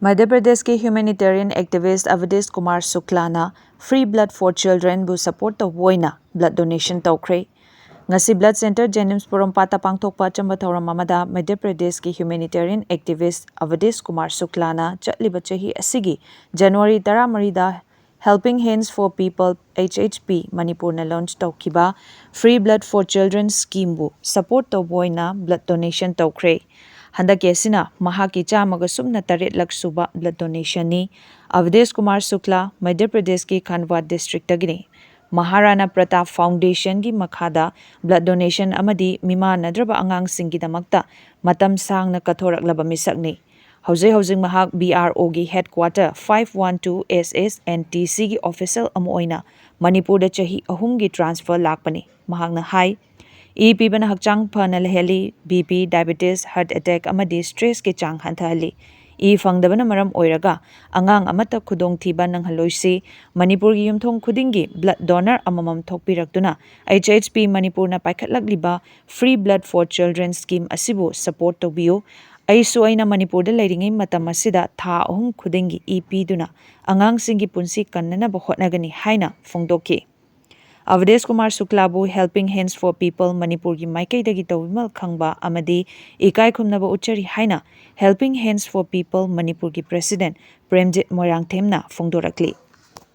मध्य प्रदेश के humanitarian activist Awadhesh Kumar शुक्लाना free blood for children बु सपोर्ट तौबोइना ब्लड डोनेशन तौख्रे ngasi ब्लड सेंटर जेनिम्स पोरोंपाता पांगथोकपा चंबा थौरम अमदा मध्य प्रदेश की ह्यूमैनिटेरियन एक्टिविस्ट अवधेश कुमार शुक्लाना चटलिबा चही असिगी जनवरी 13 दा helping hands for people HHP Manipur न लॉन्च तौखिबा free blood for children scheme बु सपोर्ट तौबोइना ब्लड डोनेशन तौख्रे हंदकेसिना महाकी चामग सुमना 3 लाख सुबा ब्लड डोनेशन नि अवधेश कुमार शुक्ला मध्य प्रदेश की खंडवा डिस्ट्रिक्ट तगिनी महाराणा प्रताप फाउंडेशन की मखादा ब्लड डोनेशन अमदी मिमानद्रबा आंगांग सिंगिदमक्ता मतम सांगना कथोरकलबा मिसकनी हौजे हौजिंग महाक BRO की हेडक्वार्टर 512 SSNTC की ऑफिशियल अमोइना मणिपुर चही अहुम की ट्रांसफर लाकपनी महाकना हाई ई पीबना हकचांग फना लहेली BP डायबिटीज हार्ट अटैक अमदी स्ट्रेस के चांग हंथहली ई फंगदबना मरम ओइरगा अंगांग अमता खुदोंग थीबा नंगहलोइसी मणिपुर की युमथोंग खुदिंगी ब्लड डोनर अममम थोकपिरक्तुना HHP मणिपुर ना पाइखटलकलिबा free blood for children scheme असिबु सपोर्ट तोबियो अइसु अइना मणिपुर दा लेरिंगै मतम असिदा था अहुम खुदिंगी ई पीदुना अंगांग सिंगी पुंसी कन्नना बहोटनगनी हाइना फोंदोकी अवधेश कुमार शुक्लाबु helping hands for people Manipur की माइकैदगी तौविमल खंगबा अमदी इकाई खुमनबा उच्चरी हाइना हेल्पिंग हैंड्स फॉर पीपल मणिपुर की प्रेसिडेंट प्रेमजित मोरांगथेमना फोंदोरकली